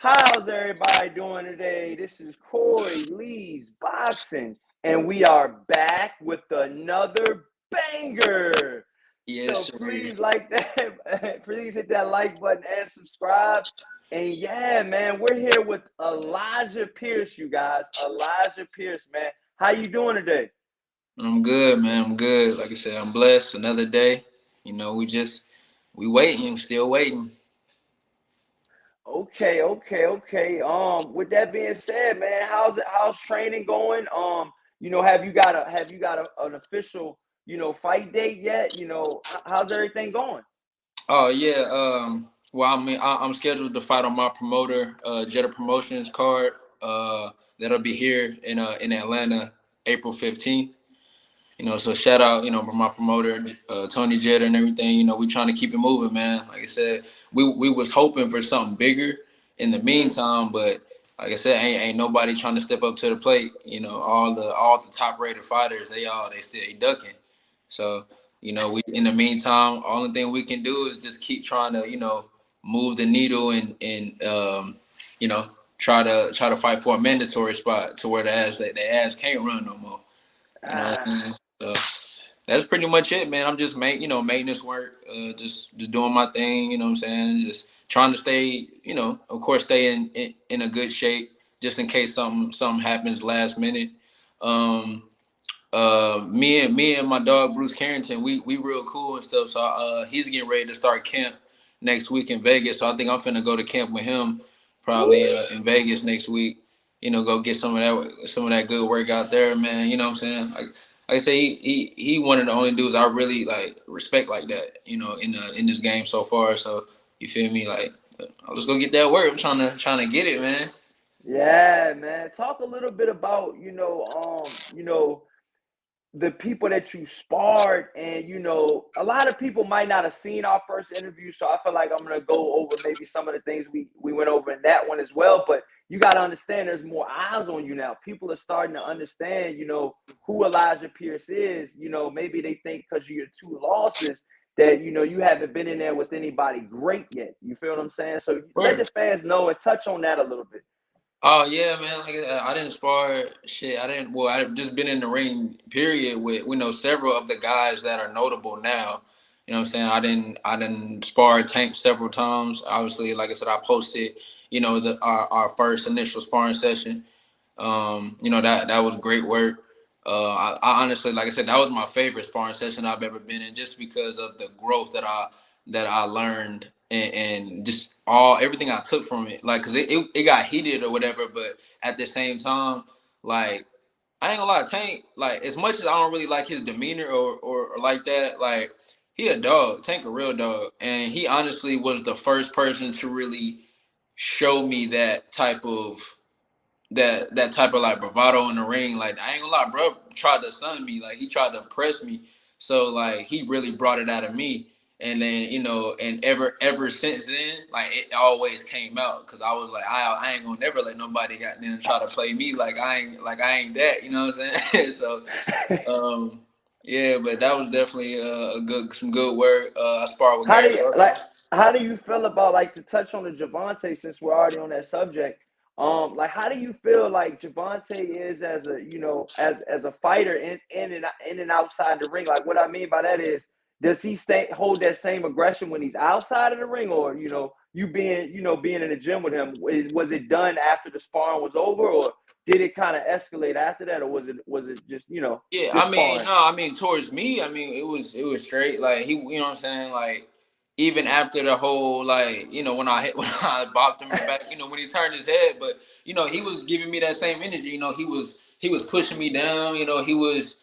How's everybody doing today? This is Corey Lee's Boxing, and we are back with another banger. Yes, So sir. please like that, please hit that like button and subscribe. And yeah, man, we're here with Elijah Pierce, you guys. Elijah Pierce, man. How you doing today? I'm good, man. I'm good. Like I said, I'm blessed. Another day. We waiting, still waiting. Okay. With that being said, man, how's training going? Have you got an official, fight date yet? How's everything going? Oh yeah. Well, I'm scheduled to fight on my promoter, Jetta Promotions card. That'll be here in Atlanta, April 15th. So shout out, my promoter, Tony Jetta and everything. We trying to keep it moving, man. Like I said, we was hoping for something bigger in the Mm-hmm. meantime, but like I said, ain't nobody trying to step up to the plate. All the top rated fighters, they still ducking. So, we in the meantime, only thing we can do is just keep trying to, move the needle and you know, try to fight for a mandatory spot to where the ass can't run no more. You know what I'm Ah, saying? So that's pretty much it, man. I'm just maintenance work, just doing my thing. You know what I'm saying? Just trying to stay, of course, stay in a good shape, just in case something happens last minute. Um, me and my dog Bruce Carrington, we real cool and stuff. So he's getting ready to start camp next week in Vegas. So I think I'm finna go to camp with him probably woo. in Vegas next week. Go get some of that good work out there, man. You know what I'm saying? Like I say, he one of the only dudes I really like respect like that. In this game so far. So you feel me? Like, let's go get that work. I'm trying to get it, man. Yeah, man. Talk a little bit about, the people that you sparred, and a lot of people might not have seen our first interview, so I feel like I'm going to go over maybe some of the things we went over in that one as well. But you got to understand, there's more eyes on you now. People are starting to understand, who Elijah Pierce is. Maybe they think because of your two losses that you haven't been in there with anybody great yet. You feel what I'm saying? So let Right. the fans know and touch on that a little bit. Oh yeah, man. Like I didn't spar shit. I didn't. Well, I've just been in the ring. Period. With several of the guys that are notable now. You know what I'm saying? I didn't spar Tank several times. Obviously, like I said, I posted. Our first initial sparring session. That was great work. I honestly, like I said, that was my favorite sparring session I've ever been in, just because of the growth that I learned and just everything I took from it. Like, cause it got heated or whatever, but at the same time, like I ain't gonna lie, Tank, like as much as I don't really like his demeanor or like that, like he a dog, Tank a real dog, and he honestly was the first person to really show me that type of like bravado in the ring. Like I ain't gonna lie, bro tried to sun me. Like he tried to press me. So like he really brought it out of me. And then and ever since then, like it always came out because I was like, I ain't gonna never let nobody got them try to play me like I ain't that. You know what I'm saying? So um yeah, but that was definitely some good work. I sparred with How Gary do you Russell. like? How do you feel about, like, to touch on the Gervonta, since we're already on that subject? Like, how do you feel like Gervonta is as a as a fighter in and outside the ring? Like, what I mean by that is, does he hold that same aggression when he's outside of the ring, or being in the gym with him? Was it done after the sparring was over, or did it kind of escalate after that, or was it just Yeah, just sparring? I mean, towards me, I mean, it was straight. Like he, you know what I'm saying? Like even after the whole, like, when I hit, when I bopped him in the back, when he turned his head, but he was giving me that same energy. He was pushing me down. He was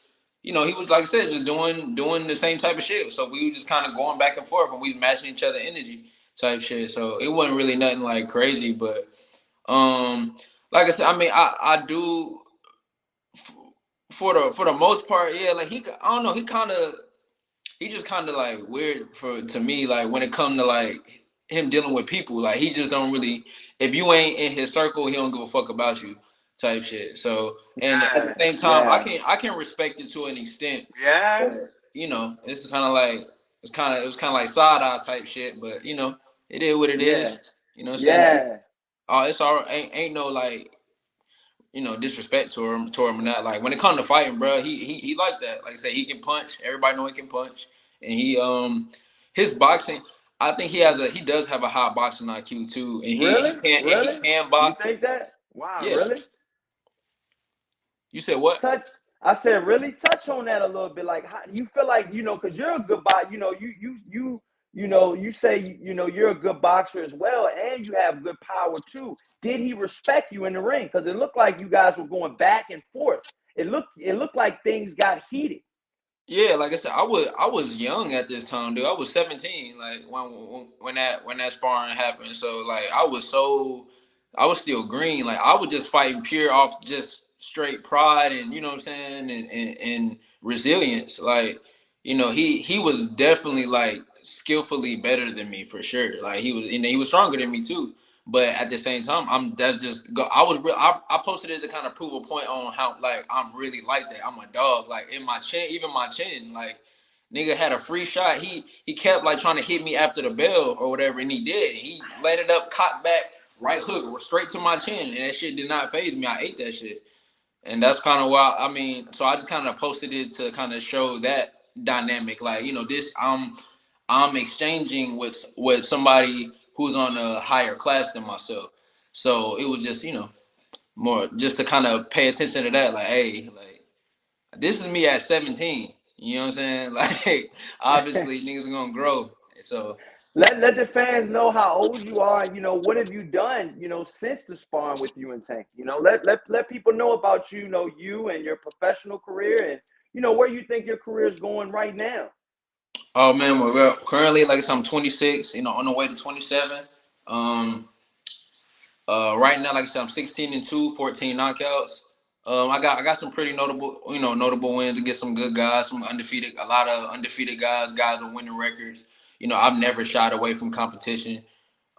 like I said, just doing the same type of shit. So we were just kind of going back and forth, and we was matching each other energy type shit. So it wasn't really nothing like crazy, but like I said, I mean, I do for the most part, yeah. Like I don't know, he just kind of like weird to me. Like when it come to like him dealing with people, like he just don't really. If you ain't in his circle, he don't give a fuck about you, type shit. So and at the Yeah, same time, I yeah, can respect it to an extent. yeah, But, it's kind of like it was kind of like side eye type shit. But it is what it yeah, is. You know what I'm saying? yeah. Oh, it's all right. Ain't no like disrespect to him and that. Like when it comes to fighting, bro, he like that. Like I said, he can punch. Everybody know he can punch, and his boxing. I think he does have a high boxing IQ too, and Really? he Really? can You box. think that? Wow, Yeah. really? You said what? Touch. I said, really touch on that a little bit. Like, how you feel like because you're a good boxer. You say you're a good boxer as well, and you have good power too. Did he respect you in the ring? Because it looked like you guys were going back and forth. It looked like things got heated. Yeah, like I said, I was young at this time, dude. I was 17, like when that sparring happened. So like I was still green. Like I was just fighting pure off just straight pride and you know what I'm saying and resilience. Like he was definitely like skillfully better than me for sure. Like he was stronger than me too. But at the same time, I was real. I posted it to kind of prove a point on how like I'm really like that. I'm a dog. Like in my chin, even my chin, like nigga had a free shot. He kept like trying to hit me after the bell or whatever, and he did. He landed up, cocked back, right hook straight to my chin, and that shit did not phase me. I ate that shit, and that's kind of why. I mean, so I just kind of posted it to kind of show that dynamic. Like this I'm exchanging with somebody who's on a higher class than myself. So it was just more just to kind of pay attention to that. Like, hey, like this is me at 17. You know what I'm saying? Like, obviously niggas are gonna grow. So Let the fans know how old you are. What have you done? Since the sparring with you and Tank. Let people know about you. You and your professional career, and where you think your career is going right now. oh man, well currently like I said, I'm 26. On the way to 27. Um, right now, like I said, I'm 16-2, 14 knockouts. I got some pretty notable wins against some good guys, a lot of undefeated guys with winning records. I've never shied away from competition.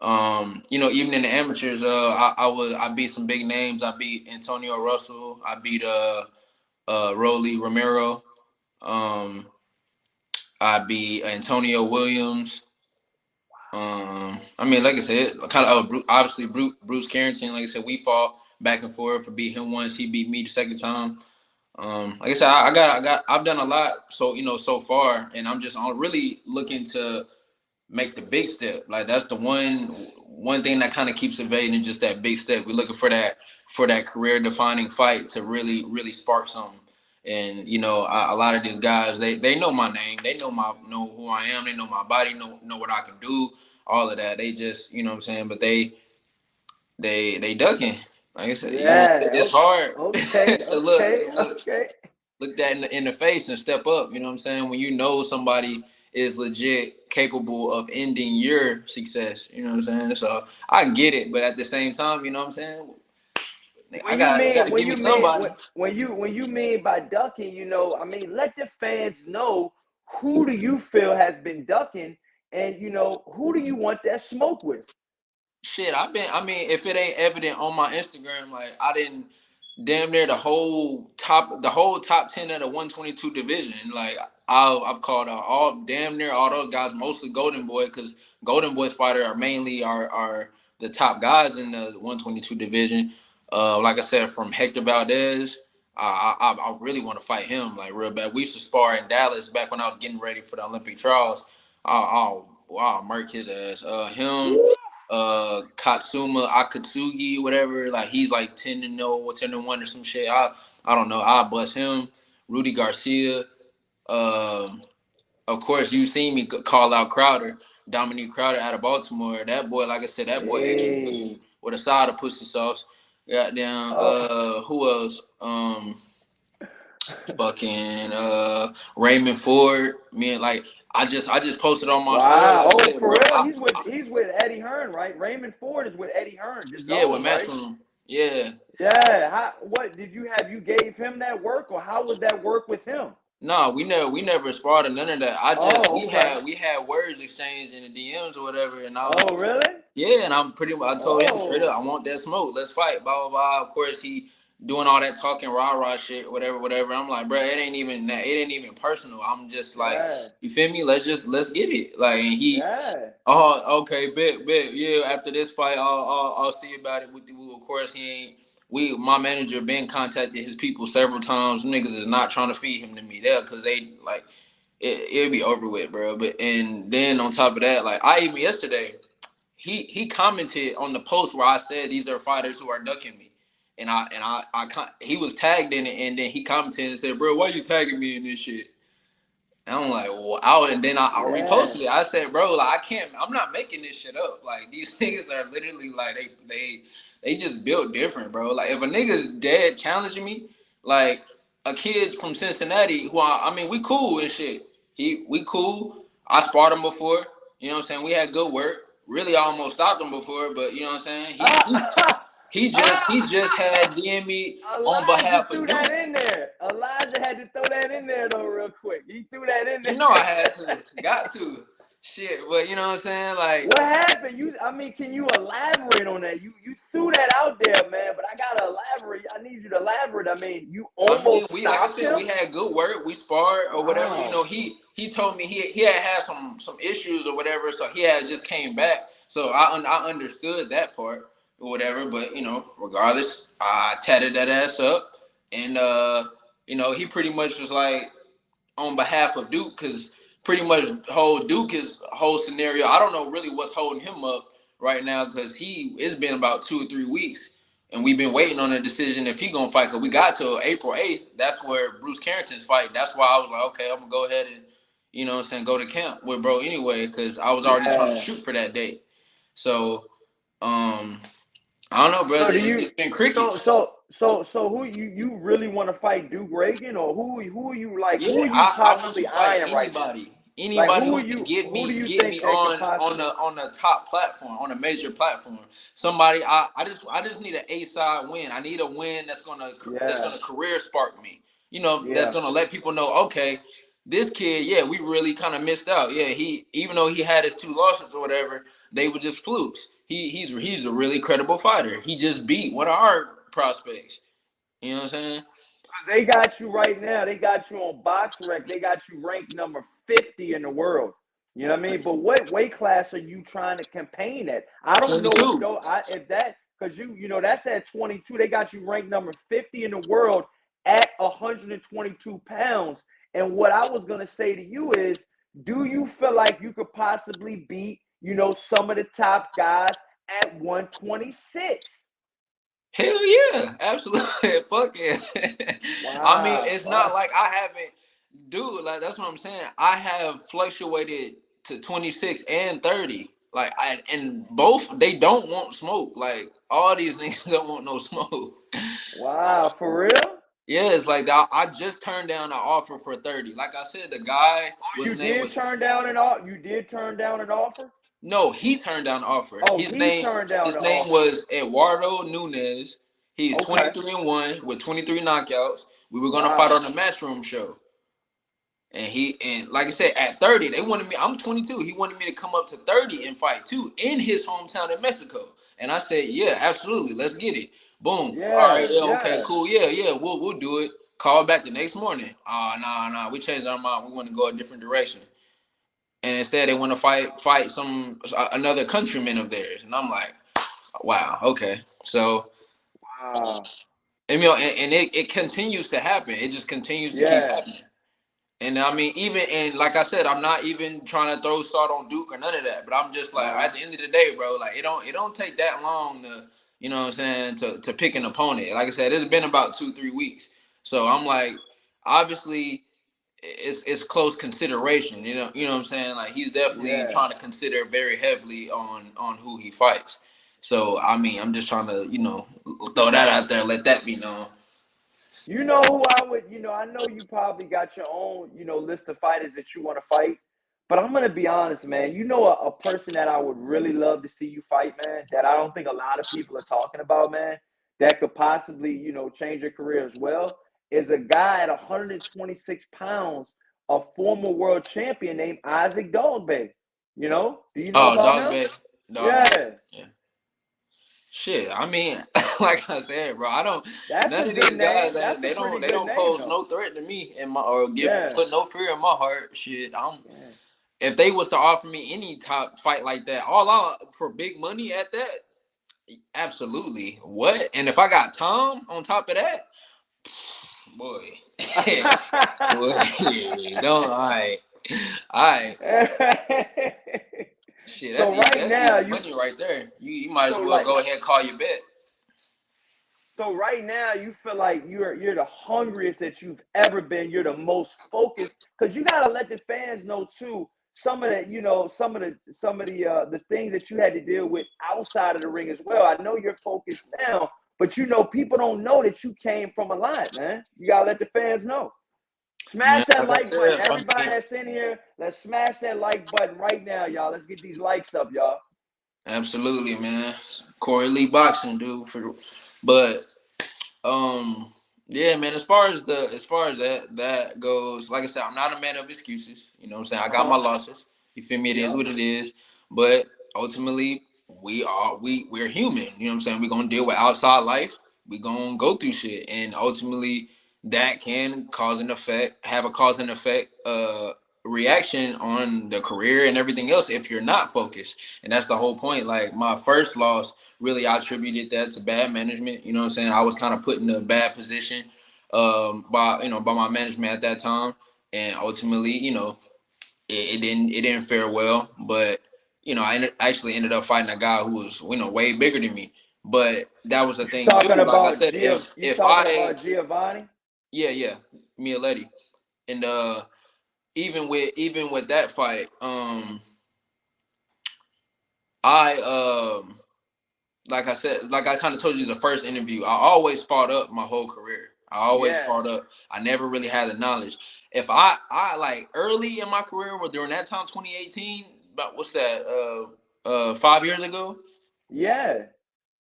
Even in the amateurs, I beat some big names. I beat Antonio Russell. I beat Rolly Romero. Um, I beat Antonio Williams. I mean, like I said, kind of obviously Bruce Carrington. Like I said, we fought back and forth. I beat him once. He beat me the second time. Like I said, I've done a lot. So so far, and I'm just really looking to make the big step. Like that's the one thing that kind of keeps evading, just that big step. We're looking for that career defining fight to really spark something. And a lot of these guys, they know my name, they know who I am, they know my body, know what I can do, all of that. They just what I'm saying, but they ducking. Like I said, Yeah. it's hard Okay. to look Okay. Okay. look that in the face and step up. You know what I'm saying? When you know somebody is legit capable of ending your success. You know what I'm saying? So I get it, but at the same time, you know what I'm saying? I When you got mean to when give me you mean somebody. when you mean by ducking, let the fans know, who do you feel has been ducking, and who do you want that smoke with? Shit, I mean, if it ain't evident on my Instagram, like I didn't damn near the whole top 10 of the 122 division. Like I've called out all damn near all those guys, mostly Golden Boy, because Golden Boy's fighter are mainly are the top guys in the 122 division. Like I said, from Hector Valdez, I really want to fight him like real bad. We used to spar in Dallas back when I was getting ready for the Olympic trials. I'll murk his ass. Him, Katsuma Akatsugi, whatever. Like he's like 10-0, 10-1 or some shit. I don't know. I'll bust him. Rudy Garcia. Um, of course, you seen me call out Crowder, Dominique Crowder out of Baltimore. That boy, like I said, that boy extra pussy Hey. with a side of pussy sauce. Goddamn. Oh. Who else? Fucking Raymond Ford. Man, like I just posted on my story. Wow. Like, Oh, shit, for bro. real? He's with Eddie Hearn, right? Raymond Ford is with Eddie Hearn, the Yeah, with Zone, right? Matchroom. Yeah. Yeah. What did you gave him that work, or how was that work with him? No, we never sparred or none of that. I just Oh, okay. we had words exchanged in the DMs or whatever, and I Oh, really? yeah, and I told him straight up, I Oh. want that smoke. Let's fight. Blah blah blah. Of course, he doing all that talking rah shit, whatever, whatever. I'm like, bro, it ain't even that. It ain't even personal. I'm just like, Yeah. you feel me? Let's get it. Like, and he, Yeah. oh, okay, bet, yeah. After this fight, I'll see about it with you. Of course, he ain't. My manager been contacted his people several times. Niggas is not trying to feed him to me there because they like it'll be over with, bro. But and then on top of that, like I even yesterday, he commented on the post where I said these are fighters who are ducking me, and he was tagged in it, and then he commented and said, bro, why you tagging me in this shit? And I'm like, wow. And then I Yeah. reposted it. I said, bro, like I can't. I'm not making this shit up. Like these niggas are literally like they just built different, bro. Like if a nigga's dead challenging me, like a kid from Cincinnati who I mean we cool and shit. We cool. I sparred him before. You know what I'm saying? We had good work. Really almost stopped him before, but you know what I'm saying? He just had DM me on Elijah behalf of threw Duke. that in there. Elijah had to throw that in there though, real quick. He threw that in You know there. I had to, got to, shit. But you know what I'm saying? Like, What happened? I mean, can you elaborate on that? You threw that out there, man, but I gotta elaborate. I need you to elaborate. I mean, you I mean, almost like I stopped said, him? we had good work. We sparred or whatever. You Wow. know, he told me he had some issues or whatever, so he had just came back. So I understood that part or whatever. But you know, regardless, I tatted that ass up, and you know, he pretty much was like on behalf of Duke because pretty much whole Duke is whole scenario. I don't know really what's holding him up right now because it's been about 2 or 3 weeks and we've been waiting on a decision if he gonna fight. Cause we got to April 8th. That's where Bruce Carrington's fight. That's why I was like, okay, I'm gonna go ahead and you know what I'm saying go to camp with bro anyway because I was already trying to Yeah. shoot for that date. So I don't know, bro. So do It's you been so crickets. so so who you really want to fight Duke Reagan or who are you like Yeah, who are you I want to possibly fight eyeing right now? anybody. Like Anybody who can who do you get think me that could on possibly the top platform, on a major platform. Somebody I just need an A-side win. I need a win that's Yeah. gonna career spark me. You know, that's Yeah. gonna let people know, okay, this kid, yeah, we really kind of missed out. Yeah, he even though he had his 2 losses or whatever, they were just flukes. He's a really credible fighter. He just beat one of our prospects. You know what I'm saying? They got you right now. They got you on BoxRec. They got you ranked number 50 in the world. You know what I mean? But what weight class are you trying to campaign at? I don't know if 22. though if that because that's at 22. They got you ranked number 50 in the world at 122 pounds. And what I was gonna say to you is, do you feel like you could possibly beat, some of the top guys at 126? Hell yeah, absolutely. Fuck yeah. I mean, Wow. it's not like I haven't, dude. Like that's what I'm saying. I have fluctuated to 26 and 30. Like and both they don't want smoke. Like all these niggas don't want no smoke. Wow, for real? Yeah, it's like I just turned down an offer for 30. Like I said, the guy was You his name did was turn down an offer. You did turn down an offer. no, he turned down the offer. Oh, he turned down His the name offer. was Eduardo Nunez. He's Okay. 23-1 with 23 knockouts. We were gonna fight Wow. on the Matchroom show. And like I said, at 30, they wanted me. I'm 22. He wanted me to come up to 30 and fight too in his hometown in Mexico. And I said, yeah, absolutely, let's get it. Boom. All right, Yeah. yeah, okay, Yeah. cool, yeah, we'll do it. Call back the next morning. Nah, we changed our mind. We want to go a different direction. And instead, they want to fight another countryman of theirs. And I'm like, wow, okay. So, Wow. and, you know, and it continues to happen. It just continues to keep Yeah. happening. And I mean, like I said, I'm not even trying to throw salt on Duke or none of that. But I'm just like, Uh-huh. at the end of the day, bro, like it don't take that long to, you know what I'm saying, to pick an opponent. Like I said, it's been about 2-3 weeks. So I'm like, obviously, it's close consideration. You know what I'm saying. Like he's definitely Yeah. trying to consider very heavily on who he fights. So I mean, I'm just trying to throw that out there, let that be known. You know who I would, I know you probably got your own, list of fighters that you want to fight. But I'm gonna be honest, man. A person that I would really love to see you fight, man, that I don't think a lot of people are talking about, man, that could possibly, change your career as well, is a guy at 126 pounds, a former world champion named Isaac Dogboe. Do you know Oh, about Dog him? Bay, Dog Bay, Yeah. yeah. Shit, I mean, like I said, bro, I don't. That's a None of good these guys name. that That's a they pretty don't they good don't name pose though. no threat to me in my or give Yeah. put no fear in my heart. Shit, I'm. Yeah. If they was to offer me any top fight like that, all out for big money at that, absolutely. What? And if I got Tom on top of that, boy, boy, don't I. Shit, So right that's now easy you money right there. You might as so well like go ahead and call your bet. so right now you feel like you're the hungriest that you've ever been. You're the most focused because you gotta let the fans know too. Some of the, the things that you had to deal with outside of the ring as well. I know you're focused now, but people don't know that you came from a lot, man. You gotta let the fans know. Man, Smash that like I like button. said, I Everybody mean, that's in here, let's smash that like button right now, y'all. Let's get these likes up, y'all. absolutely, man. Corey Lee boxing, dude. But Um, yeah, man. As far as that goes, like I said, I'm not a man of excuses. You know what I'm saying? I got my Uh-huh. losses. You feel me? It is Yep. what it is. But ultimately, we're human. You know what I'm saying? We're gonna deal with outside life. We're gonna go through shit, and ultimately, that can have a cause and effect reaction on the career and everything else if you're not focused. And that's the whole point. Like my first loss, really I attributed that to bad management. You know what I'm saying? I was kind of put in a bad position by my management at that time. And ultimately, it didn't fare well. But, actually ended up fighting a guy who was, way bigger than me. But that was the You thing too. talking Like I about said, You if talking I about Giovanni? yeah, Mialetti. And even with that fight, I like I said, like I kind of told you the first interview, I always fought up my whole career. I always Yeah. fought up. I never really had the knowledge. If I like early in my career, or during that time, 2018, about what's that, 5 years ago, Yeah.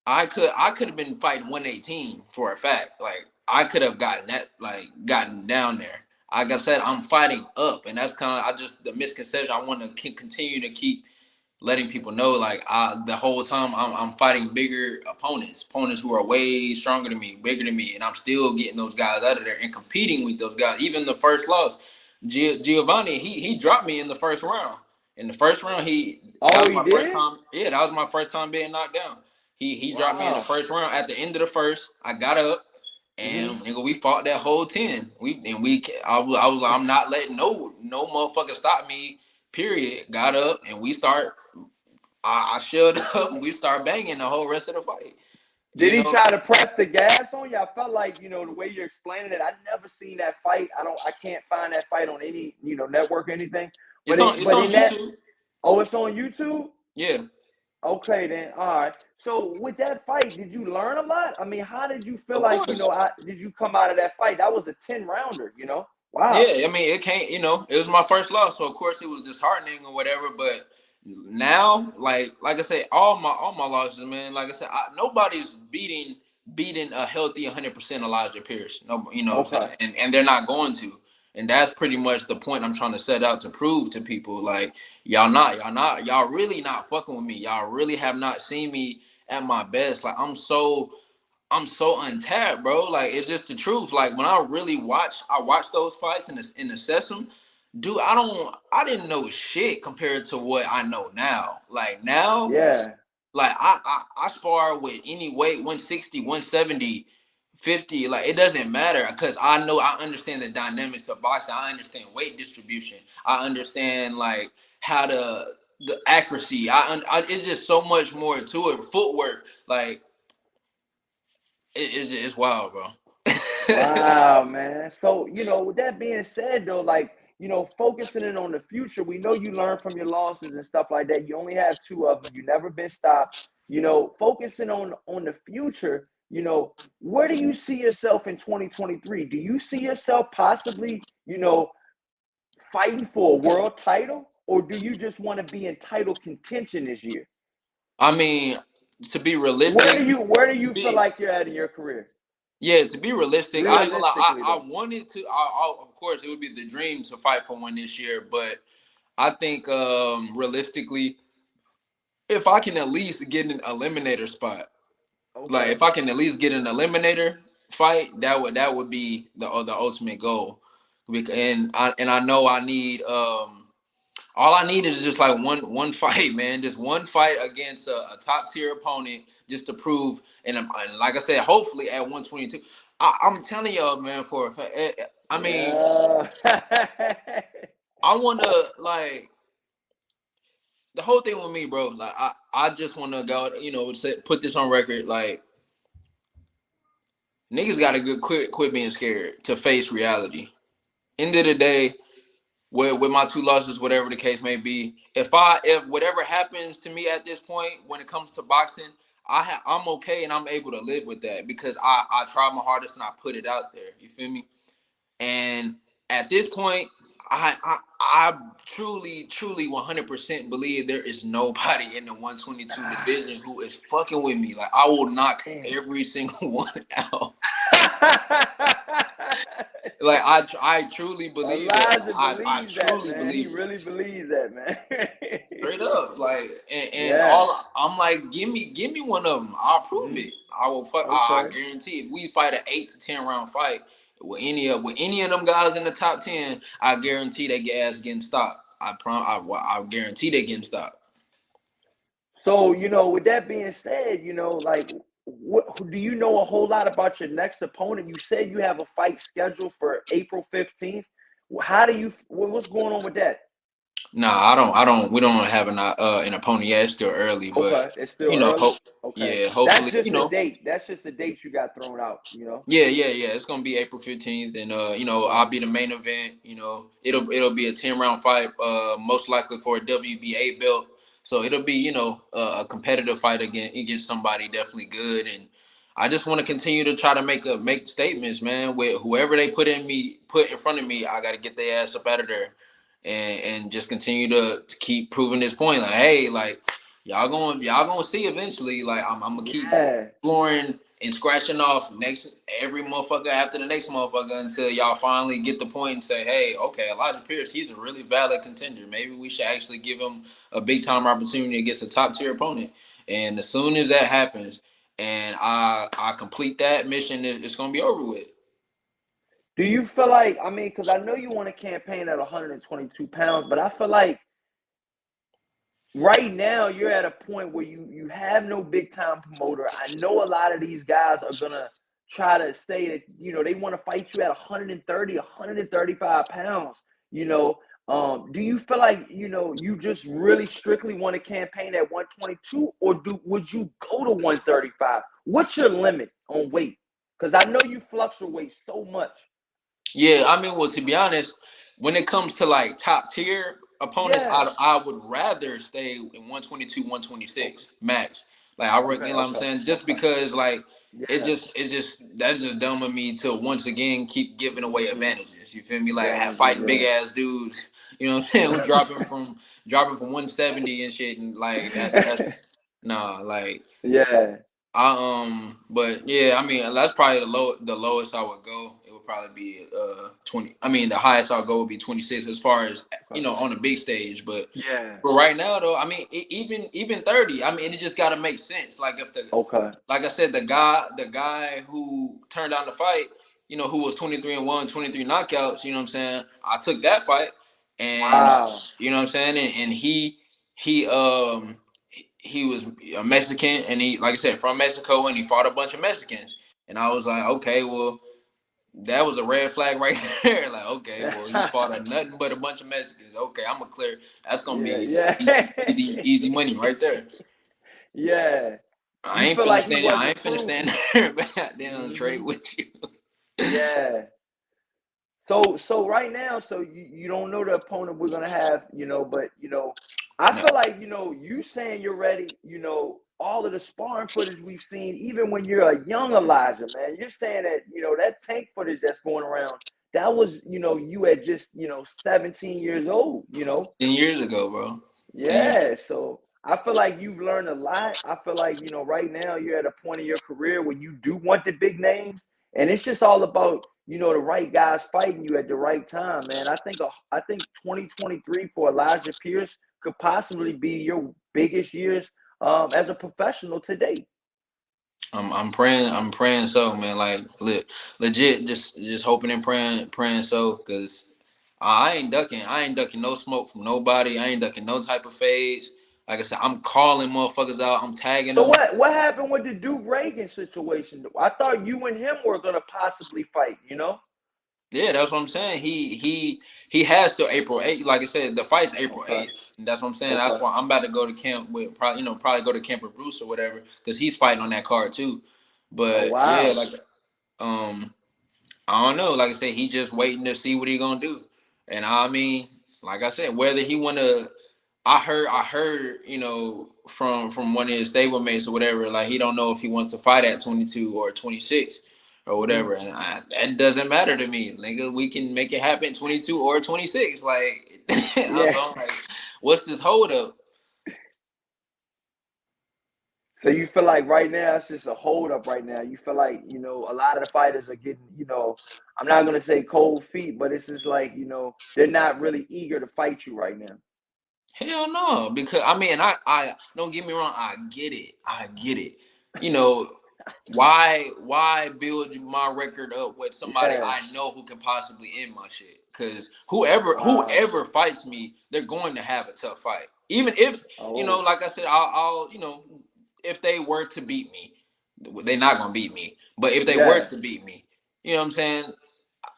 I could have been fighting 118 for a fact. Like I could have gotten that, like gotten down there. Like I said, I'm fighting up, and that's kind of I just the misconception. I want to continue to keep letting people know like the whole time I'm fighting bigger opponents who are way stronger than me, bigger than me, and I'm still getting those guys out of there and competing with those guys. Even the first loss, Giovanni, he dropped me in the first round. In the first round, that Oh, was he my first did? time. Yeah, that was my first time being knocked down. He dropped me in the Wow. first round. At the end of the first, I got up. And Mm-hmm. nigga, we fought that whole 10. I was like, I'm not letting no motherfucker stop me. Period. Got up and we start I shut up and we start banging the whole rest of the fight. Did You he know, try to press the gas on you? I felt like, the way you're explaining it, I never seen that fight. I can't find that fight on any, network or anything. it's on it's But on in that, YouTube. oh, it's on YouTube? Yeah, Okay, then. All right. So with that fight, did you learn a lot? I mean, how did you feel of like, course. did you come out of that fight? That was a 10 rounder. Wow. Yeah, I mean, it can't. It was my first loss, so of course it was disheartening or whatever. But now, like I said, all my losses, man. Like I said, nobody's beating a healthy 100% Elijah Pierce. No, you know what I'm Okay. saying, and they're not going to. And that's pretty much the point I'm trying to set out to prove to people. Like y'all really not fucking with me. Y'all really have not seen me at my best. Like I'm so untapped, bro. Like it's just the truth. Like when I watch those fights and assess them, dude. I didn't know shit compared to what I know now. Like now, Yeah. like I spar with any weight, 160, 170, 50. Like it doesn't matter because I understand the dynamics of boxing. I understand weight distribution. I understand like how the accuracy. It's just so much more to it. Footwork, like it's wild, bro. Wow, man. So, with that being said, though, like, focusing in on the future, we know you learn from your losses and stuff like that. You only have two of them. You never been stopped. Focusing on the future, where do you see yourself in 2023? Do you see yourself possibly, fighting for a world title, or do you just want to be in title contention this year? I mean, to be Where realistic, do you where do to you feel be like you're at in your career? yeah, to be realistic, I ain't gonna lie. Realistically, I though. wanted to. Of course, it would be the dream to fight for one this year, but I think realistically, if I can at least get an eliminator spot, Like Okay. if I can at least get an eliminator fight, that would be the ultimate goal. And I know I need all I need is just like one fight, man. Just one fight against a top tier opponent, just to prove. And like I said, hopefully at 122. I'm telling y'all, man. I mean, Yeah. I want to like the whole thing with me, bro. Like I just want to go, put this on record. Like niggas got to quit being scared to face reality. End of the day, with my two losses, whatever the case may be, if whatever happens to me at this point when it comes to boxing, I'm okay and I'm able to live with that because I tried my hardest and I put it out there. You feel me? And at this point, I truly 100% believe there is nobody in the 122 division who is fucking with me. Like I will knock Damn. every single one out. Like I truly believe that. Elijah I believes that, truly man. He believe it. really believes that, man. Straight up, like, and Yeah. all I'm like, give me one of them. I'll prove Mhm. it. I will fuck. I Okay. guarantee. If we fight an 8 to 10 round fight with any of them guys in the top 10, I guarantee they get ass getting stopped. I guarantee they getting stopped. So, with that being said, like, what do you know a whole lot about your next opponent? You said you have a fight scheduled for April 15th. How do you, what's going on with that? Nah, I don't. We don't have an opponent yet. It's still early, but Okay. It's still early. hope. Okay. Yeah, That's hopefully, just the date. That's just the date you got thrown out. Yeah. It's gonna be April 15th, and Okay. I'll be the main event. It'll be a 10 round fight, most likely for a WBA belt. So it'll be a competitive fight against somebody definitely good, and I just want to continue to try to make statements, man. With whoever they put in front of me, I got to get their ass up out of there, and just continue to keep proving this point. Like, hey, like y'all gonna see eventually. Like I'm gonna keep Yeah. exploring and scratching off next every motherfucker after the next motherfucker until y'all finally get the point and say, hey, okay, Elijah Pierce, he's a really valid contender. Maybe we should actually give him a big time opportunity against a top tier opponent. And as soon as that happens and I complete that mission, it's gonna be over with. Do you feel like, I mean, because I know you want to campaign at 122 pounds, but I feel like right now you're at a point where you have no big time promoter. I know a lot of these guys are gonna try to say that they want to fight you at 130, 135 pounds. You know, do you feel like you just really strictly want to campaign at 122, or would you go to 135? What's your limit on weight? Because I know you fluctuate so much. Yeah, I mean, well, to be honest, when it comes to like top tier opponents, Yeah. I would rather stay in 122, Okay. 126 max. Like I Okay. reckon, you know what I'm Okay. saying, just Okay. because like Yeah. it's just that's just dumb of me to once again keep giving away Hmm. advantages. You feel me? Like Advantages. fighting big Yeah. ass dudes, you know what I'm saying, who dropping from 170 and shit, and like that's nah, like Yeah. but yeah, I mean that's probably the lowest I would go. It would probably be 20. I mean the highest I'll go would be 26 as far as Okay. on the big stage. But Yeah. for right now though, I mean even 30. I mean it just got to make sense. Like if the Okay. like I said, the guy who turned down the fight, who was 23-1, 23 knockouts. You know what I'm saying? I took that fight, and Wow. you know what I'm saying, and he was a Mexican, and he, like I said, from Mexico, and he fought a bunch of Mexicans, and I was like, okay, well, that was a red flag right there. Like, okay, well, he fought nothing but a bunch of Mexicans. Okay, I'm gonna clear. That's gonna Yeah. be Yeah. easy money right there. Yeah. I You ain't feel finna like he stand. I wasn't ain't finna proof. stand there and down trade Hmm. with you. Yeah. So right now, so you don't know the opponent we're gonna have, but I No, feel like you saying you're ready. All of the sparring footage we've seen, even when you're a young Elijah, man, you're saying that that tank footage that's going around. That was you at just 17 years old. 10 years ago, bro. 10 years. Yeah, so I feel like you've learned a lot. I feel like, right now you're at a point in your career where you do want the big names, and it's just all about, the right guys fighting you at the right time, man. I think 2023 for Elijah Pierce could possibly be your biggest years as a professional to date. I'm praying so, man. Like legit, just hoping and praying so, cause I ain't ducking no smoke from nobody. I ain't ducking no type of fades. Like I said, I'm calling motherfuckers out. I'm tagging So them. what happened with the Duke Reagan situation? I thought you and him were gonna possibly fight. You know? Yeah, that's what I'm saying. He has till April 8th. Like I said, the fight's April Okay. 8th. And that's what I'm saying. That's Okay. why I'm about to go to camp with probably go to camp with Bruce or whatever, because he's fighting on that card too. Oh But yeah, wow. like um I don't know. Like I said, he just waiting to see what he gonna do. And I mean, like I said, whether he wanna, I heard, from one of his stablemates or whatever, like he don't know if he wants to fight at 22 or 26 or Mm-hmm. whatever, and that doesn't matter to me. Nigga, we can make it happen 22 or 26. Like, Yeah. so I'm like, what's this hold up? So you feel like right now it's just a hold up right now. You feel like, a lot of the fighters are getting, I'm not gonna say cold feet, but it's just like, they're not really eager to fight you right now. Hell no, because I mean, I don't get me wrong, I get it. You know, why build my record up with somebody Yeah. I know who can possibly end my shit? Because Wow. whoever fights me, they're going to have a tough fight. Even if Oh, like I said, I'll if they were to beat me, they're not gonna beat me. But if they were yeah. to beat me, you know what I'm saying?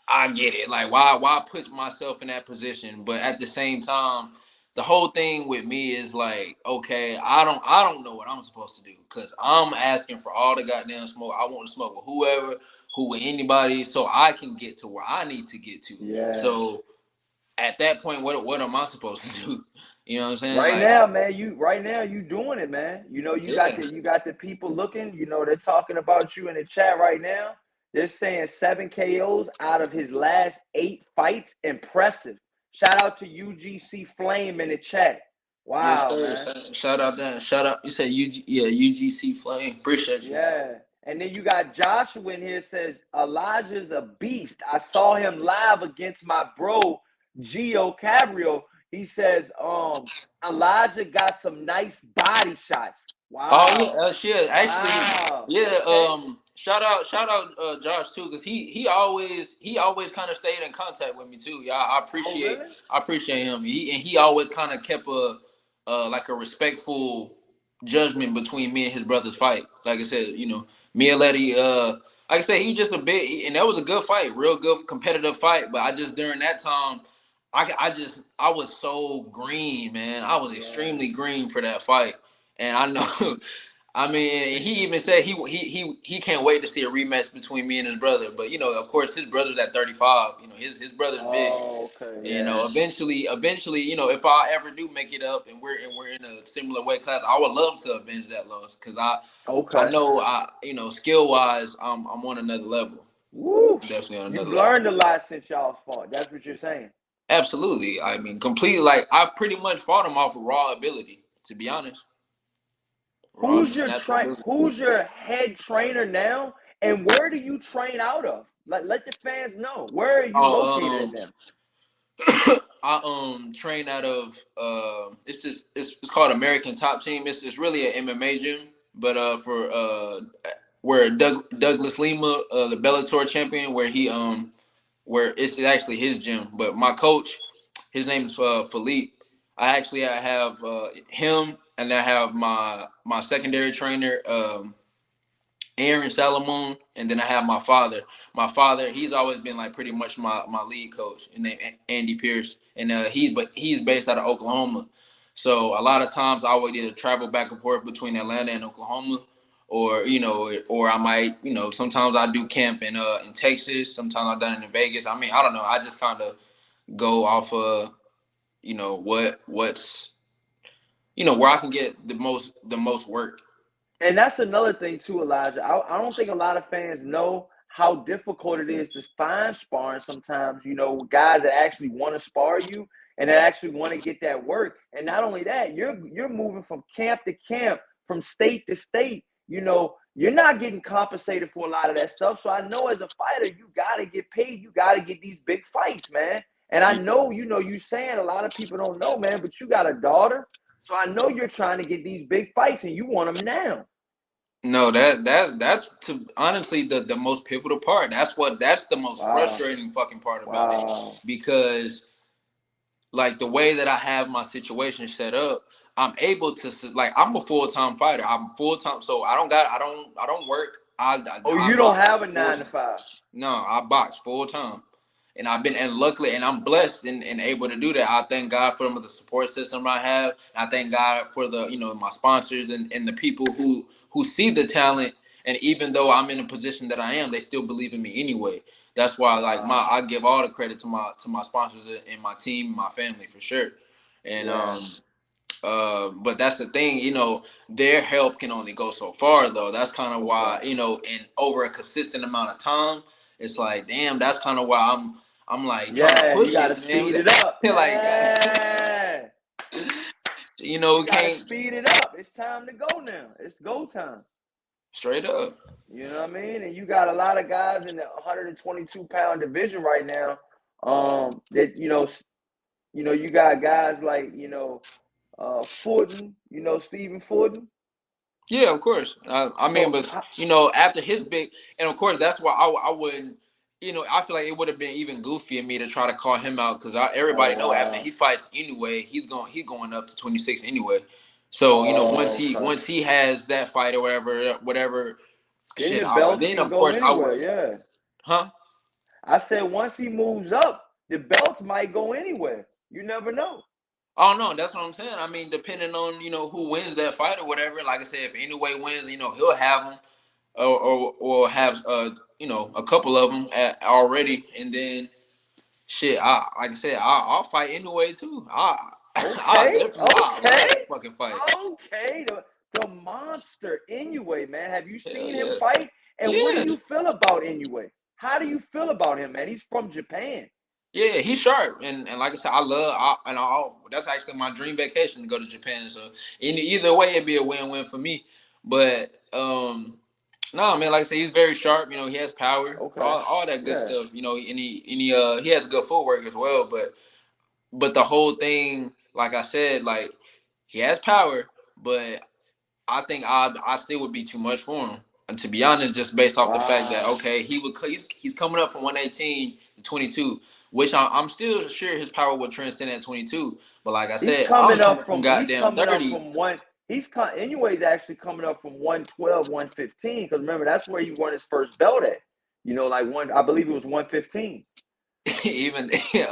I get it. Like why put myself in that position? But at the same time, the whole thing with me is like, okay, I don't know what I'm supposed to do because I'm asking for all the goddamn smoke. I want to smoke with whoever, who with anybody, so I can get to where I need to get to. Yeah. So at that point, what am I supposed to do? You know what I'm saying? Right Like, now, man, you doing it, man. You got yeah, the people looking, they're talking about you in the chat right now. They're saying 7 KOs out of his last 8 fights. Impressive. Shout out to UGC Flame in the chat. yes, Wow, sir. man. Shout out that. Shout out. You said UGC Flame. Appreciate you. Yeah. And then you got Joshua in here says Elijah's a beast. I saw him live against my bro Gio Cabrio. He says Elijah got some nice body shots. Oh yeah, Wow. shit. Actually, Wow. yeah. Okay. Shout out, Josh too, because he always kind of stayed in contact with me too. Yeah, Oh, really? I appreciate him. He always kind of kept a like a respectful judgment between me and his brother's fight. Like I said, me and Letty. Like I said, he was just a bit, and that was a good fight, real good competitive fight. But I just during that time. I was so green, man. I was Yeah. extremely green for that fight. And I know, I mean, he even said he can't wait to see a rematch between me and his brother. But of course, his brother's at 35. His brother's big. Oh, okay. And, Yeah. eventually, if I ever do make it up and we're in a similar weight class, I would love to avenge that loss because I Okay. know skill wise, I'm on another level. Woo. Definitely on You've another level. learned a lot since y'all fought. That's what you're saying. Absolutely. I mean, completely. Like I pretty much fought him off of raw ability. To be honest, raw natural ability. Who's your head trainer now? And where do you train out of? Let the fans know. Where are you located Oh, in them? I train out of it's called American Top Team. It's really an MMA gym, but for where Douglas Lima, the Bellator champion, where it's actually his gym. But my coach, his name is Philippe. I have him, and I have my secondary trainer, Aaron Salomon, and then I have my father. My father, he's always been like pretty much my lead coach, and then Andy Pierce, and he's based out of Oklahoma. So a lot of times I would either travel back and forth between Atlanta and Oklahoma, or I might, sometimes I do camp in Texas. Sometimes I've done it in Vegas. I mean, I don't know. I just kind of go off of what's where I can get the most work. And that's another thing too, Elijah. I don't think a lot of fans know how difficult it is to find sparring sometimes, guys that actually want to spar you and that actually want to get that work. And not only that, you're moving from camp to camp, from state to state. You're not getting compensated for a lot of that stuff. So I know as a fighter, you gotta get paid. You gotta get these big fights, man. And I know, you saying a lot of people don't know, man, but you got a daughter. So I know you're trying to get these big fights and you want them now. No, that's to honestly the most pivotal part. That's the most Wow. frustrating fucking part about it, Wow. because like the way that I have my situation set up, I'm able to like I'm a full time fighter. I'm full time, so I don't work. Oh, I you don't have box a full nine to time. five. No, I box full time, and I've been and luckily and I'm blessed and able to do that. I thank God for the support system I have. And I thank God for the my sponsors and the people who see the talent. And even though I'm in a position that I am, they still believe in me anyway. That's why like Wow. I give all the credit to my sponsors and my team, my family for sure. And Yeah. but that's the thing, their help can only go so far though. That's kind of why, Okay. in over a consistent amount of time, it's like, damn, that's kind of why I'm like trying to Yeah, you push gotta it, man. speed it up. Like, Yeah. we You gotta can't speed it up. It's time to go now. It's go time. straight up. You know what I mean? And you got a lot of guys in the 122-pound division right now. That you got guys like Fulton. Stephen Fulton. Yeah, of course. I mean, So but after his big, and of course that's why I wouldn't. I feel like it would have been even goofy of me to try to call him out because everybody oh know after wow. he fights anyway, he's going up to 26 anyway. So Oh, okay. once he has that fight or whatever Then shit, the belts then can of go course I anywhere. would, Yeah. huh? I said once he moves up, the belts might go anywhere. You never know. Oh no, that's what I'm saying. I mean, depending on who wins that fight or whatever. Like I said, if anyway wins, he'll have them or have a couple of them already, and then shit. Like I said, I'll fight anyway too. I Okay, definitely I love okay, to fucking fight. okay. The monster Inoue, man. Have you Hell seen him yeah, fight? And what do yeah, you feel about Inoue? How do you feel about him, man? He's from Japan. yeah. He's sharp, and like I said, that's actually my dream vacation to go to Japan. So either way, it'd be a win-win for me. But no, man, like I said, he's very sharp. He has power, Okay. all that good Yeah. stuff. He has good footwork as well. But the whole thing, like I said, like he has power, but I think I still would be too much for him. And to be honest, just based off the fact that Wow. okay, he's coming up from 118 to 22, which I'm still sure his power will transcend at 22. But like I He's said, I'm coming coming up from from he's goddamn coming up 30. from one Inoue's actually coming up from 112, 115. Because remember, that's where he won his first belt at. Like I believe it was 115. Even shit,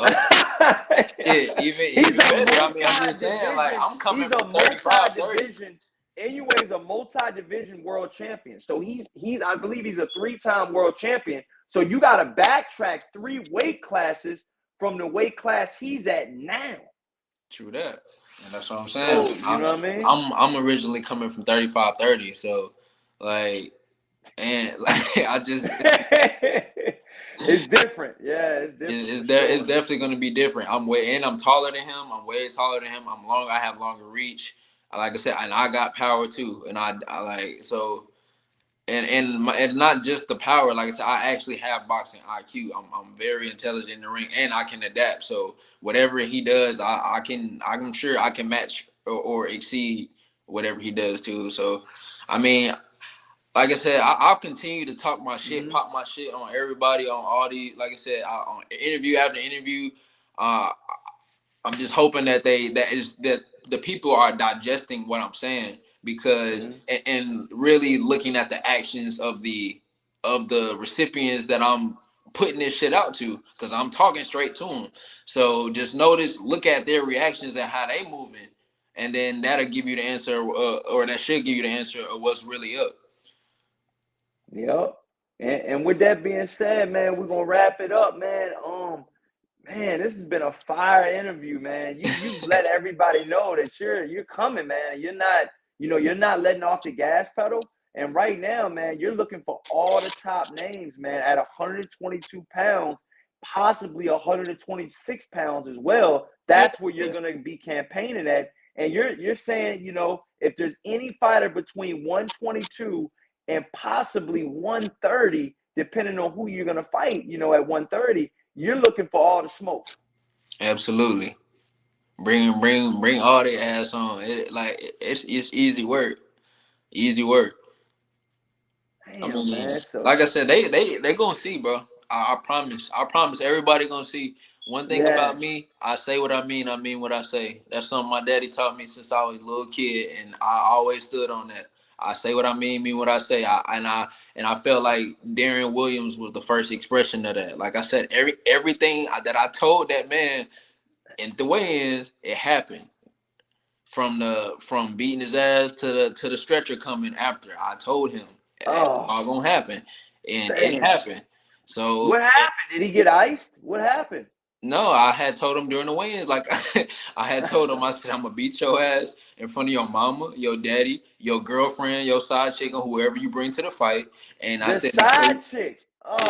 He's even a better. I mean, I'm just saying, like multi-division. I'm coming He's a from 35, 30. multi-division. Inoue is a multi-division world champion. So he's I believe he's a 3-time world champion. So you got to backtrack 3 weight classes from the weight class he's at now. True that. And that's what I'm saying. So you know what I mean? I'm originally coming from 35, 30. So like and like I just It's different. Yeah, it's different for it's sure. definitely gonna be different. I'm taller than him. I'm way taller than him. I have longer reach. Like I said, and I got power too. And I like so and not just the power. Like I said, I actually have boxing IQ. I'm very intelligent in the ring, and I can adapt. So whatever he does, I'm sure I can match or exceed whatever he does too. So, I mean, like I said, I'll continue to talk my shit, Hmm. pop my shit on everybody, on all these. Like I said, on interview after interview. Uh, I'm just hoping that the people are digesting what I'm saying because Hmm. and really looking at the actions of the recipients that I'm putting this shit out to because I'm talking straight to them. So just look at their reactions and how they moving, and then that'll give you the answer, or that should give you the answer of what's really up. Yep. And with that being said, man, we're gonna wrap it up, man. Man, this has been a fire interview, man. You've let everybody know that you're coming, man. You're not letting off the gas pedal. And right now, man, you're looking for all the top names, man, at 122 pounds, possibly 126 pounds as well. Yeah, That's where you're gonna be campaigning at. And you're saying, if there's any fighter between 122 and possibly 130, depending on who you're gonna fight, at 130, you're looking for all the smoke. absolutely. Bring all the ass on. It's easy work. Easy work. I Damn, mean, man. So like I said, they gonna see, bro. I promise. I promise. Everybody gonna see. One thing yeah. about me, I say what I mean. I mean what I say. That's something my daddy taught me since I was a little kid, and I always stood on that. I say what I mean what I say. I felt like Darren Williams was the first expression of that. Like I said, everything that I told that man in the weigh-ins, it happened. From beating his ass to the stretcher coming after. I told him it's Oh, all gonna happen, and it damn. happened. So What happened? Did he get iced? What happened? no, I had told him during the weigh-ins, like I had told him, I said, I'm gonna beat your ass in front of your mama, your daddy, your girlfriend, your side chick, or whoever you bring to the fight. And I The said side because chick.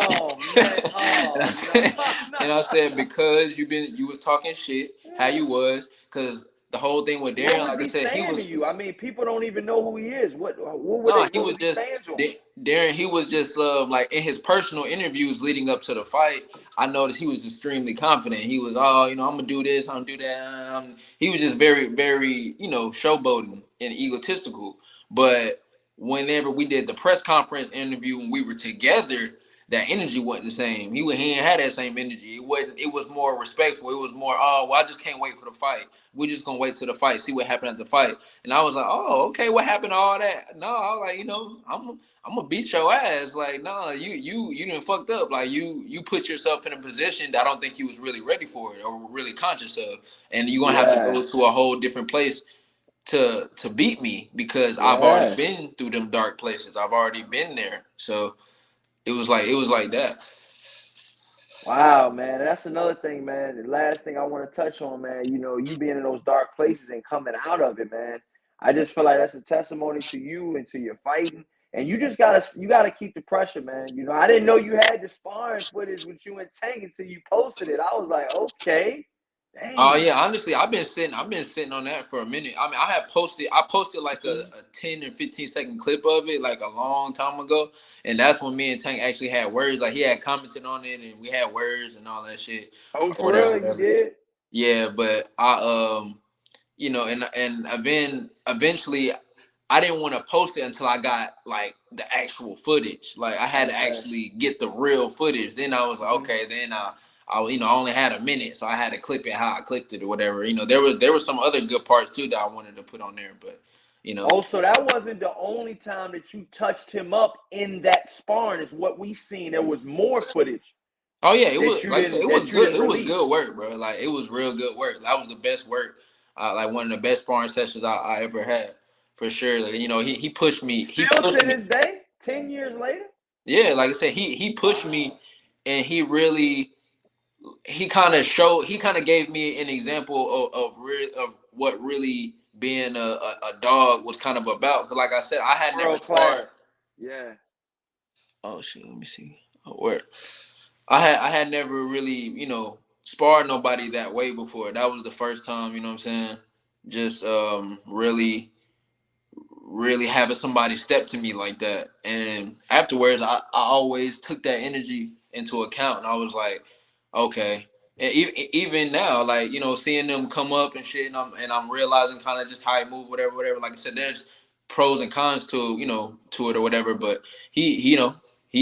and Oh man. Oh no. No. I said because you was talking shit, how you was, because the whole thing with What Darren, was like I he said, he saying to was. you? I mean, people don't even know who he is. What were No, they? he What was was he just saying to him? Darren. He was just like in his personal interviews leading up to the fight. I noticed he was extremely confident. He was, oh, I'm gonna do this, I'm gonna do that. He was just very, very, showboating and egotistical. But whenever we did the press conference interview when we were together, that energy wasn't the same. He ain't had that same energy. It wasn't. It was more respectful. It was more, oh, well, I just can't wait for the fight. We're just gonna wait till the fight, see what happened at the fight. And I was like, oh, okay, what happened to all that? No, I was like, I'm gonna beat your ass. Like, no, you didn't fucked up. Like you put yourself in a position that I don't think you was really ready for it or really conscious of. And you're gonna have to Yeah. go to a whole different place to beat me because I've already Yeah. been through them dark places. I've already been there. So it was like that. Wow, man. That's another thing, man. The last thing I want to touch on, man, you being in those dark places and coming out of it, man. I just feel like that's a testimony to you and to your fighting. And you gotta keep the pressure, man. I didn't know you had the sparring footage with you and Tank until you posted it. I was like, okay, Oh damn. yeah, honestly, I've been sitting on that for a minute. I mean, I posted like a 10 and 15-second clip of it like a long time ago. And that's when me and Tank actually had words. Like he had commented on it and we had words and all that shit Oh, or for whatever, real, you whatever. did? Yeah, but and eventually I didn't want to post it until I got like the actual footage. Like I had to Okay. actually get the real footage. Then I was like, Hmm. okay, then I only had a minute, so I had to clip it how I clipped it or whatever. There were some other good parts too that I wanted to put on there, but you know. Oh, so that wasn't the only time that you touched him up in that sparring, is what we seen. There was more footage Oh yeah, it that was you like I said, didn't it was that you good. didn't It was release. good work, bro. Like it was real good work. That was the best work. Like one of the best sparring sessions I ever had, for sure. Like, he pushed me. He Still pushed to me. this day, 10 years later. Yeah, like I said, he pushed me, Wow. and he kind of gave me an example of what really being a dog was kind of about. Cause like I said, I had never World sparred. class. Yeah. Oh shit, let me see. Oh, where I had never really, sparred nobody that way before. That was the first time, you know what I'm saying? Just really having somebody step to me like that. And afterwards I always took that energy into account and I was like, okay. And even now, like, seeing them come up and shit, and I'm realizing kind of just how I move, whatever, whatever. Like I said, there's pros and cons to it or whatever. But he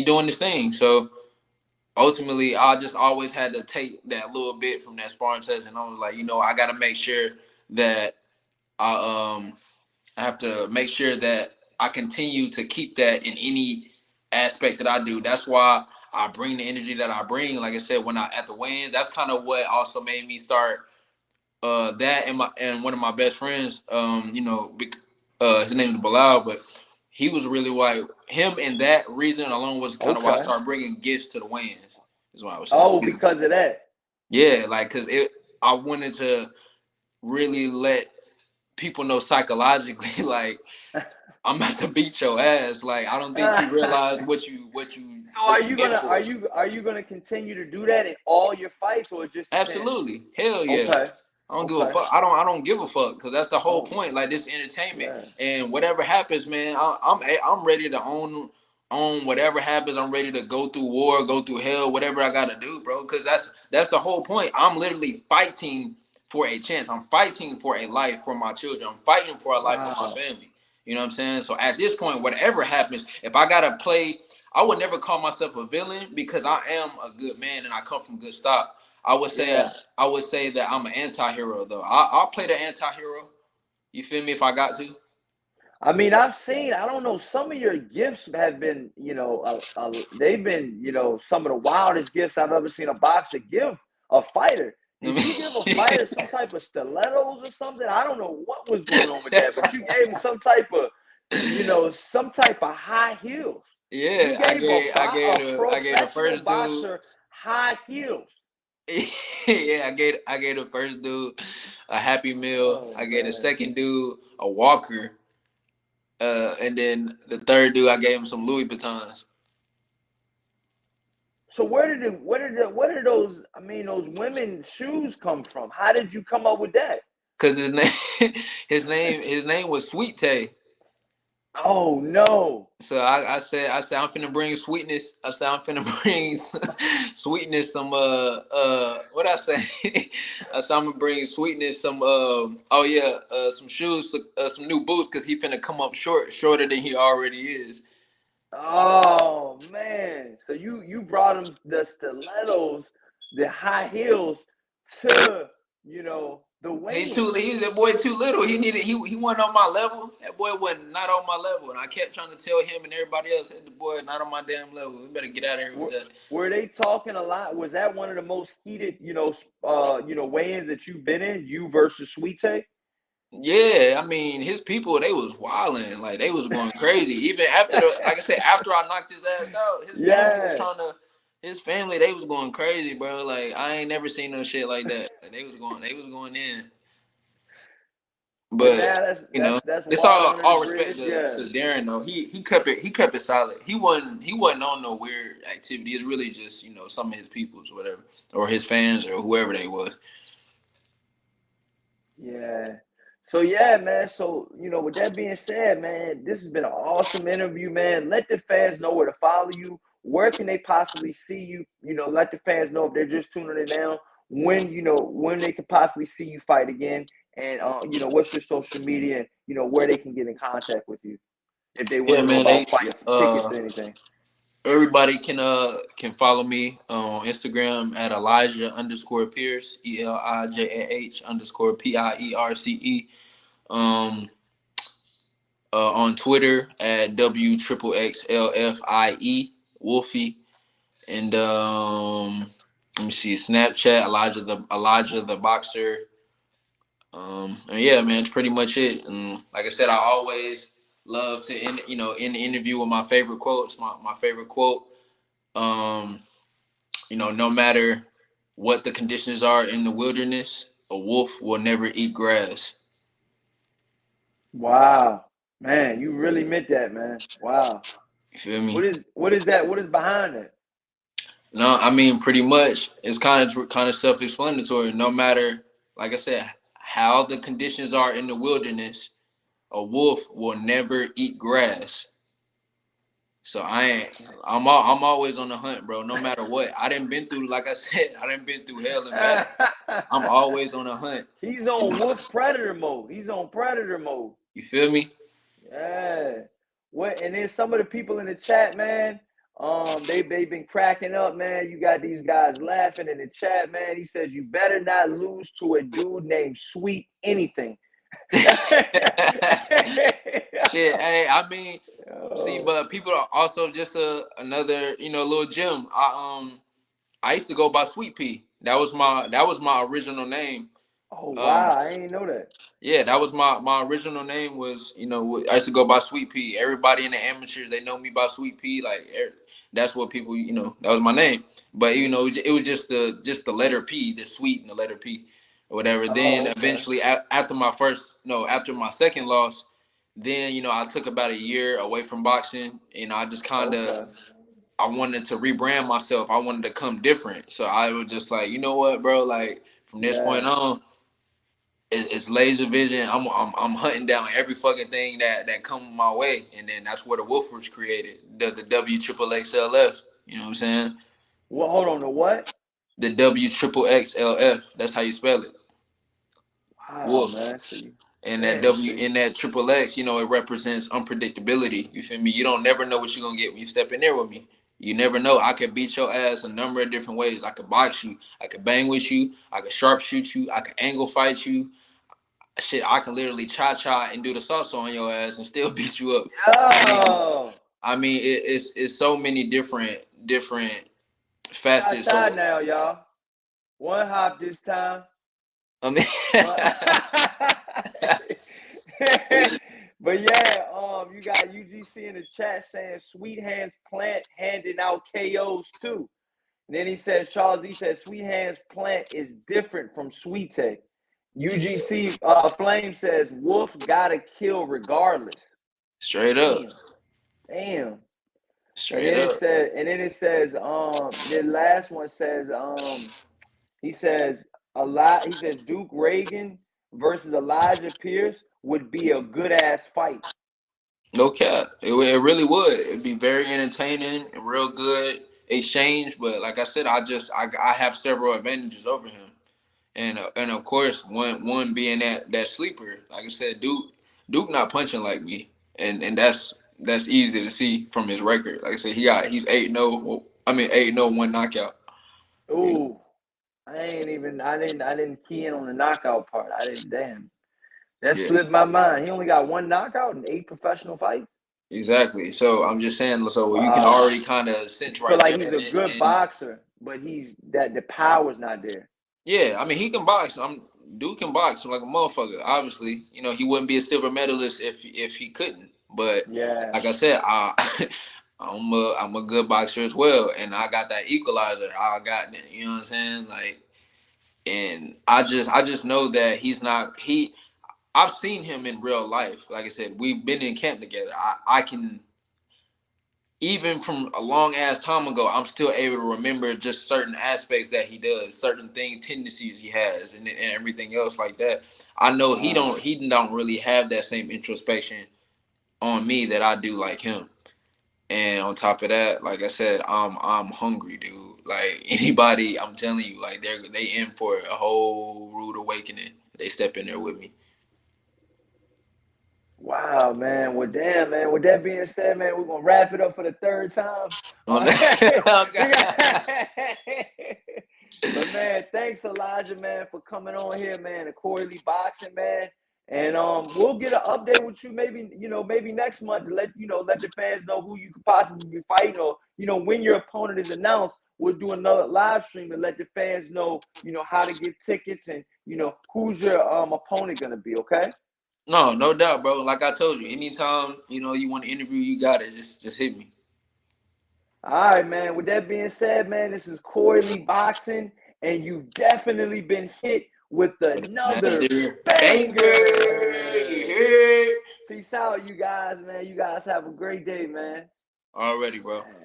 doing this thing. So ultimately, I just always had to take that little bit from that sparring session. I was like, I got to make sure that I I have to make sure that I continue to keep that in any aspect that I do. That's why I bring the energy that I bring. Like I said, when I at the wins, that's kind of what also made me start that and one of my best friends, his name is Bilal, but he was really why him and that reason alone was kind of why I Okay. started bringing gifts to the wins. Is what I would say. Oh, because of that. Yeah, like because I wanted to really let people know psychologically, like I'm about to beat your ass. Like I don't think you realize So what are you you in gonna for. are you are you gonna continue to do that in all your fights or just 10? Absolutely, hell yeah. Okay. I don't give a Okay. fuck. I don't give a fuck because that's the whole Oh, point. Like this entertainment yeah. and whatever happens, man. I'm ready to own whatever happens. I'm ready to go through war, go through hell, whatever I gotta do, bro. Because that's the whole point. I'm literally fighting for a chance. I'm fighting for a life for my children. I'm fighting for a life for my Wow. family. You know what I'm saying? So at this point, whatever happens, if I gotta play, I would never call myself a villain because I am a good man and I come from good stock. I would say Yeah. I would say that I'm an anti-hero though. I'll play the anti-hero. You feel me? If I got to. I mean, I've seen, I don't know, some of your gifts have been, they've been, some of the wildest gifts I've ever seen a boxer give a fighter. Did you give a fighter some type of stilettos or something? I don't know what was going on with that, but you gave him some type of, some type of high heels. You Yeah, gave a I gave the professional first dude. boxer high heels. Yeah, I gave the first dude a Happy Meal. Oh I gave the man. second dude a Walker. And then the third dude, I gave him some Louis Vuittons. So where did those, I mean, those women's shoes come from? How did you come up with that? Cause his name, his name was Sweet Tay. Oh no. So I said I'm finna bring sweetness. I said I'm finna bring sweetness. Some what I say? I said I'm gonna bring sweetness. Some oh yeah, some shoes, some new boots. Cause he finna come up shorter than he already is. Oh man. So you brought him the stilettos, the high heels to, the weigh-in. He's that boy too little. He wasn't on my level. That boy wasn't not on my level, and I kept trying to tell him and everybody else, "Hey, the boy not on my damn level. We better get out of here with Were, that." were they talking a lot? Was that one of the most heated, weigh-ins that you've been in? You versus Sweet Tay? Yeah, I mean, his people they was wilding, like they was going crazy. Even after the, like I said, after I knocked his ass out, his family was Yeah. trying to. His family, they was going crazy, bro. Like I ain't never seen no shit like that. Like, they was going in. But But now that's you know, that's it's water under the all respect bridge. Yeah. to Darren though. He kept it solid. He wasn't on no weird activity. It's really just some of his peoples or whatever, or his fans or whoever they was. Yeah. So yeah, man. So, with that being said, man, this has been an awesome interview, man. Let the fans know where to follow you. Where can they possibly see you? Let the fans know if they're just tuning in now, when they could possibly see you fight again. And what's your social media and where they can get in contact with you if they want Yeah, to know man. They about fights, tickets, or anything. everybody can follow me on Instagram at Elijah underscore Pierce ELIJAH underscore PIERCE. Um, on Twitter at WXXLFIE Wolfie. And let me see, Snapchat Elijah the Boxer. And yeah, man, it's pretty much it. And like I said, I always love to end the interview with my favorite quotes. My favorite quote. Um, no matter what the conditions are in the wilderness, a wolf will never eat grass. Wow, man, you really meant that, man. Wow. You feel What me? is what is that? What is behind it? No, I mean pretty much. It's kind of self-explanatory. No matter, like I said, how the conditions are in the wilderness, a wolf will never eat grass. So I'm always on the hunt, bro. No matter what. I didn't been through, like I said, I didn't been through hell and back. I'm always on the hunt. He's on wolf predator mode. He's on predator mode. You feel me? Yeah. What? And then some of the people in the chat, man, they've been cracking up, man. You got these guys laughing in the chat, man. He says you better not lose to a dude named Sweet Anything. Shit, hey, I mean, see, Oh, but people are also just another, little gem. I used to go by Sweet Pea. That was my original name. oh Um, wow, I ain't know that. yeah, that was my original name was I used to go by Sweet Pea. Everybody in the amateurs they know me by Sweet Pea. Like that's what people that was my name. But it was just the letter P, the sweet and the letter P, or whatever. Then Oh, okay. eventually after my first no after my second loss, then I took about a year away from boxing. I just kind of Okay. I wanted to rebrand myself. I wanted to come different. So I was just like, you know what, bro? Like from this point Yeah. on, it's laser vision. I'm hunting down every fucking thing that come my way, and then that's where the Wolf was created. The W triple XLF. You know what I'm saying? Well, hold on. The what? The W triple XLF. That's how you spell it. Wow, Wolf. man. So you. And that Man, W see. in that triple X, you know, it represents unpredictability. You feel me? You don't never know what you're gonna get when you step in there with me. You never know. I could beat your ass a number of different ways. I could box you. I could bang with you. I could sharpshoot you. I could angle fight you. Shit, I can literally cha-cha and do the salsa on your ass and still beat you up. I mean, Yo, it's so many different cha facets of. cha now, y'all. One hop this time. I mean, One. But yeah, you got UGC in the chat saying Sweet Hands Plant handing out KOs too. And then he says, Charles, he says Sweet Hands Plant is different from Sweet Tay. UGC Flame says Wolf gotta kill regardless. straight up, Damn, damn. And straight then up. it says, the last one says, he says a lot. He says Duke Reagan versus Elijah Pierce would be a good ass fight. No cap. It really would. It'd be very entertaining, and real good exchange. But like I said, I have several advantages over him, and of course one being that sleeper. Like I said, Duke not punching like me, and that's easy to see from his record. Like I said, he's 8-0. Well, I mean 8-0, one knockout. Ooh, I didn't key in on the knockout part. I didn't. Damn, that Yeah. slipped my mind. He only got one knockout in 8 professional fights. Exactly. So I'm just saying. So you can Wow. already kind of sense So right like there, he's a good and boxer, but the power's not there. yeah, I mean he can box. Dude can box like a motherfucker. Obviously, you know he wouldn't be a silver medalist if he couldn't. But Yeah. like I said, I'm a good boxer as well, and I got that equalizer. I got that. You know what I'm saying? Like, and I just know that he's not he. I've seen him in real life. Like I said, we've been in camp together. I can even from a long ass time ago, I'm still able to remember just certain aspects that he does, certain things, tendencies he has, and everything else like that. I know Wow. he don't really have that same introspection on me that I do like him. And on top of that, like I said, I'm hungry, dude. Like anybody, I'm telling you, like they in for a whole rude awakening. They step in there with me. Wow, man. Well, damn, man. With that being said, man, we're gonna wrap it up for the third time. On We got. that. But man, thanks Elijah, man, for coming on here, man. The Corey Lee Boxing, man. And we'll get an update with you maybe, maybe next month to let the fans know who you could possibly be fighting, or when your opponent is announced. We'll do another live stream to let the fans know, how to get tickets and who's your opponent gonna be. Okay. No, no doubt, bro. Like I told you, anytime you want to interview, you got it. Just hit me. All right, man. With that being said, man, this is Corey Lee Boxing, and you've definitely been hit with another Another banger. You banger. heard? Peace out, you guys, man. You guys have a great day, man. Already, bro. Man.